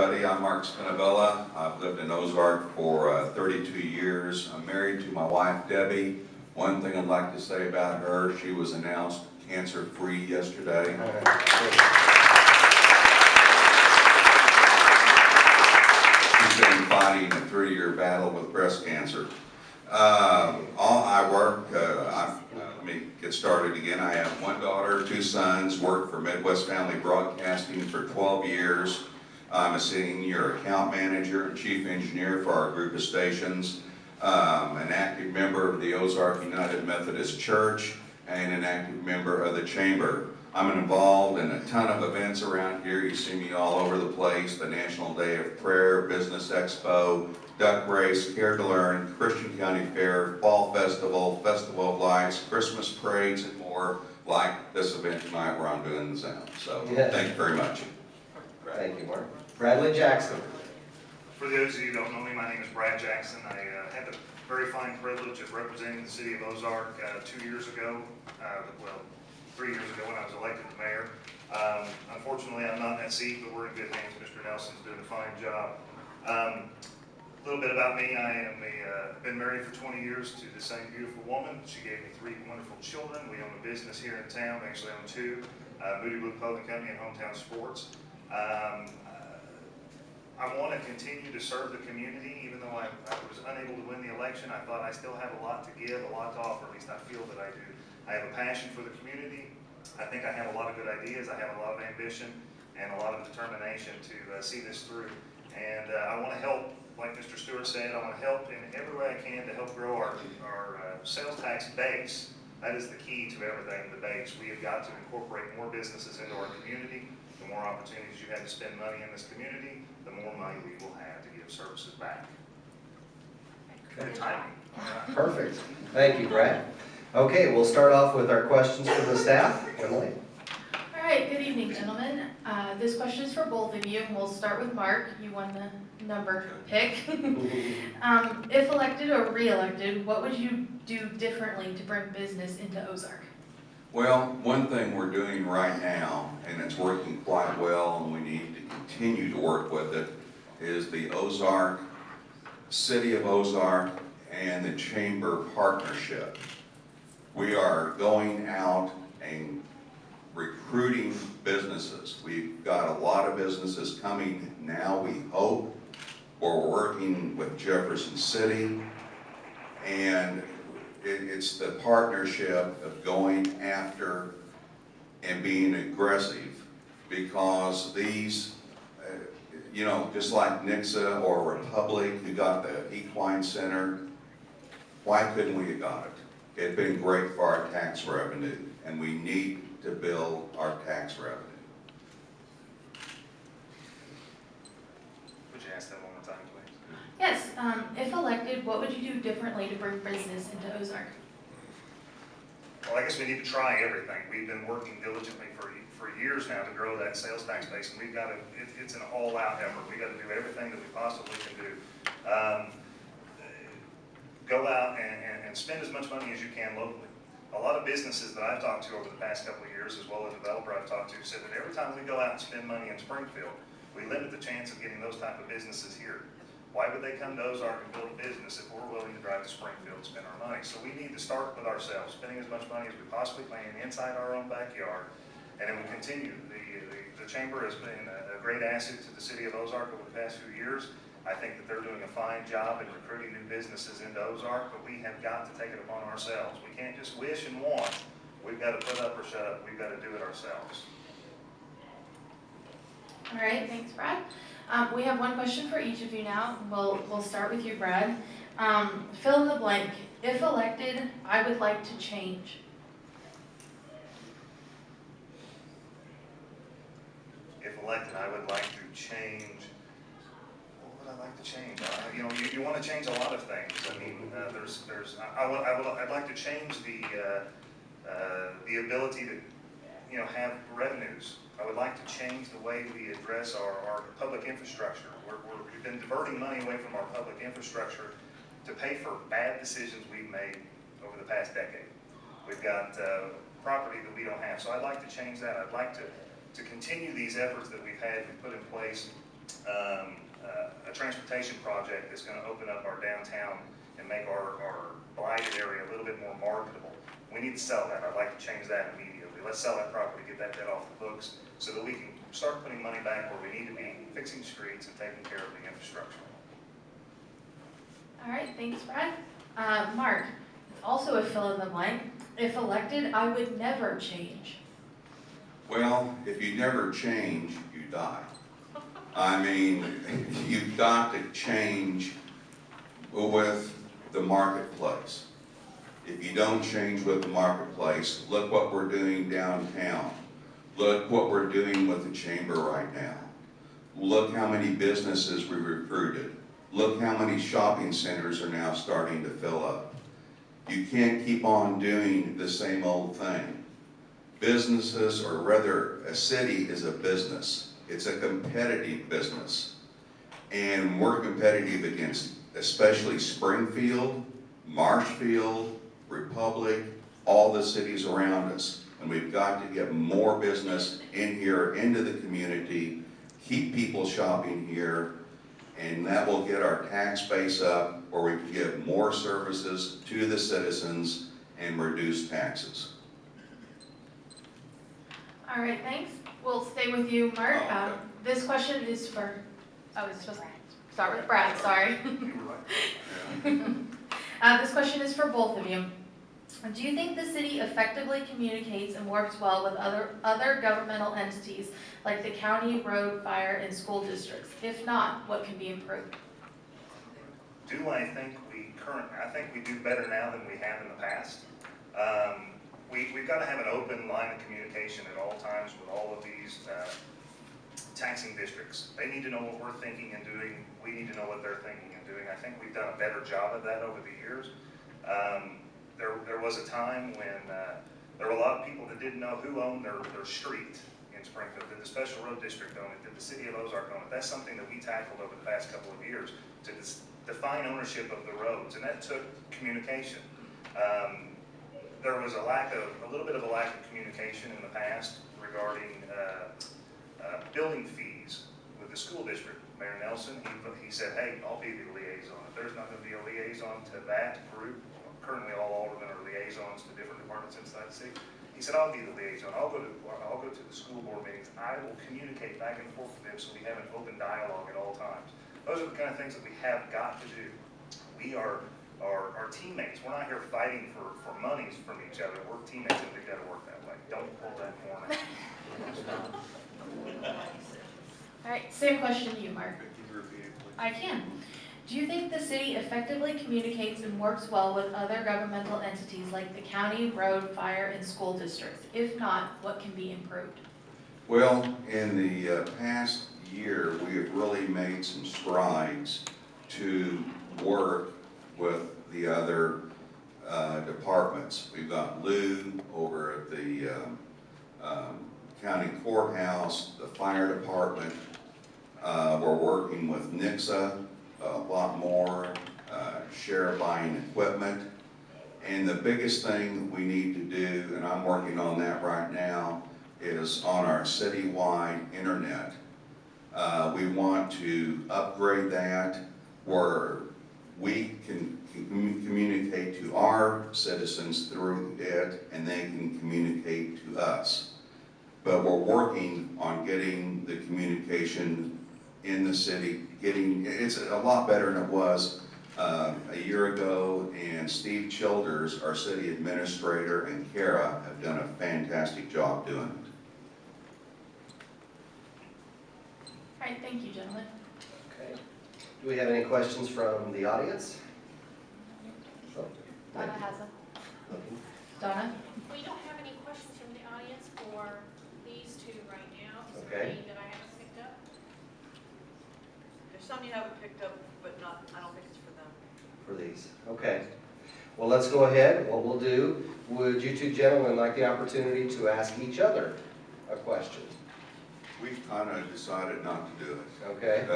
everybody. I'm Mark Spinabella. I've lived in Ozark for 32 years. I'm married to my wife, Debbie. One thing I'd like to say about her, she was announced cancer-free yesterday. She's been fighting a 3-year battle with breast cancer. Let me get started again. I have 1 daughter, 2 sons, worked for Midwest Family Broadcasting for 12 years. I'm a senior account manager and chief engineer for our group of stations. An active member of the Ozark United Methodist Church and an active member of the Chamber. I'm involved in a ton of events around here. You see me all over the place. The National Day of Prayer, Business Expo, Duck Race, Care to Learn, Christian County Fair, Fall Festival, Festival of Lights, Christmas parades, and more, like this event tonight where I'm doing the sound. So, Thank you very much. Thank you, Mark. Bradley Jackson. For those of you who don't know me, my name is Brad Jackson. I had the very fine privilege of representing the city of Ozark 2 years ago, 3 years ago when I was elected to mayor. Unfortunately, I'm not in that seat, but we're in good hands. Mr. Nelson's doing a fine job. A little bit about me. I am been married for 20 years to the same beautiful woman. She gave me 3 wonderful children. We own a business here in town. We actually own 2, Moody Blue Clothing Company and Hometown Sports. I want to continue to serve the community. Even though I was unable to win the election, I thought I still have a lot to give, a lot to offer. At least I feel that I do. I have a passion for the community. I think I have a lot of good ideas. I have a lot of ambition and a lot of determination to see this through. And I want to help, like Mr. Stewart said, I want to help in every way I can to help grow our sales tax base. That is the key to everything, the base. We have got to incorporate more businesses into our community. The more opportunities you have to spend money in this community, the more money we will have to give services back. Good timing. Perfect. Thank you, Brad. Okay, we'll start off with our questions for the staff. Emily. All right, good evening, gentlemen. This question is for both of you. We'll start with Mark. You won the number pick. If elected or re-elected, what would you do differently to bring business into Ozark? Well, one thing we're doing right now, and it's working quite well, and we need to continue to work with it, is the Ozark, City of Ozark, and the Chamber partnership. We are going out and recruiting businesses. We've got a lot of businesses coming now, we hope. We're working with Jefferson City, and it's the partnership of going after and being aggressive, because these, just like Nixa or Republic, who got the Equine Center, why couldn't we have got it? It'd been great for our tax revenue, and we need to build our tax revenue. Would you ask that one more time, please? Yes, if elected, what would you do differently to bring business into Ozark? Well, I guess we need to try everything. We've been working diligently for years now to grow that sales tax base, and we've got to, it's an all-out effort. We've got to do everything that we possibly can do. Go out and spend as much money as you can locally. A lot of businesses that I've talked to over the past couple of years, as well as a developer I've talked to, said that every time we go out and spend money in Springfield, we limit the chance of getting those type of businesses here. Why would they come to Ozark and build a business if we're willing to drive to Springfield and spend our money? So we need to start with ourselves, spending as much money as we possibly can inside our own backyard, and then we continue. The Chamber has been a great asset to the city of Ozark over the past few years. I think that they're doing a fine job in recruiting new businesses into Ozark, but we have got to take it upon ourselves. We can't just wish and want. We've got to put up or shut up. We've got to do it ourselves. All right, thanks, Brad. We have one question for each of you now. We'll start with you, Brad. Fill in the blank. If elected, I would like to change. If elected, I would like to change. What would I like to change? You want to change a lot of things. I mean, I'd like to change the ability to, have revenues. I would like to change the way we address our public infrastructure. We've been diverting money away from our public infrastructure to pay for bad decisions we've made over the past decade. We've got property that we don't have, so I'd like to change that. I'd like to continue these efforts that we've put in place transportation project that's gonna open up our downtown and make our blighted area a little bit more marketable. We need to sell that. I'd like to change that immediately. Let's sell that property, get that debt off the books, so that we can start putting money back where we need to be, fixing streets and taking care of the infrastructure. All right, thanks, Brad. Mark, also a fill in the blank. If elected, I would never change. Well, if you never change, you die. I mean, you've got to change with the marketplace. If you don't change with the marketplace, look what we're doing downtown. Look what we're doing with the chamber right now. Look how many businesses we recruited. Look how many shopping centers are now starting to fill up. You can't keep on doing the same old thing. Businesses, or rather a city is a business. It's a competitive business. And we're competitive against especially Springfield, Marshfield, Republic, all the cities around us. And we've got to get more business in here, into the community, keep people shopping here, and that will get our tax base up, where we can give more services to the citizens and reduce taxes. All right, thanks. We'll stay with you, Mark. Oh, okay. This question is for, I was supposed to start with Brad, sorry. You were right. This question is for both of you. Do you think the city effectively communicates and works well with other governmental entities like the county, road, fire, and school districts? If not, what can be improved? I think we do better now than we have in the past. We've got to have an open line of communication at all times with all of these taxing districts. They need to know what we're thinking and doing. We need to know what they're thinking and doing. I think we've done a better job of that over the years. There was a time when there were a lot of people that didn't know who owned their street in Springfield. Did the special road district own it? Did the city of Ozark own it? That's something that we tackled over the past couple of years to define ownership of the roads, and that took communication. There was a little bit of a lack of communication in the past regarding building fees with the school district. Mayor Nelson, he said, hey, I'll be the liaison. If there's not going to be a liaison to that group, currently all aldermen are liaisons to different departments inside the city. He said, I'll be the liaison. I'll go to the school board meetings. I will communicate back and forth with them so we have an open dialogue at all times. Those are the kind of things that we have got to do. We are teammates. We're not here fighting for monies from each other. We're teammates, and we've got to work that way. Don't pull that corner. All right, same question to you, Mark. I can. Do you think the city effectively communicates and works well with other governmental entities like the county, road, fire, and school districts? If not, what can be improved? Well, in the past year, we have really made some strides to work with the other departments. We've got Lou over at the county courthouse, the fire department. We're working with NICSA a lot more, share buying equipment. And the biggest thing we need to do, and I'm working on that right now, is on our citywide internet. We want to upgrade that where we can communicate to our citizens through it, and they can communicate to us. But we're working on getting the communication in the city, it's a lot better than it was a year ago, and Steve Childers, our city administrator, and Kara have done a fantastic job doing it. All right, thank you, gentlemen. Okay. Do we have any questions from the audience? Donna has a. Donna? We don't have any questions from the audience for these two right now. Is there Okay. any that I haven't picked up? There's some you haven't picked up, but not, I don't think it's for them. For these, okay. Well, let's go ahead. What we'll do, would you two gentlemen like the opportunity to ask each other a question? We've kind of decided not to do it. Okay.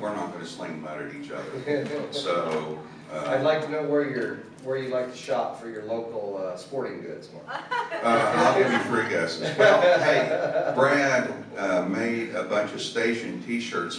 We're not going to sling mud at each other. So. I'd like to know where you like to shop for your local sporting goods, Mark. I'll give you 3 guesses. Well, hey, Brad made a bunch of station t-shirts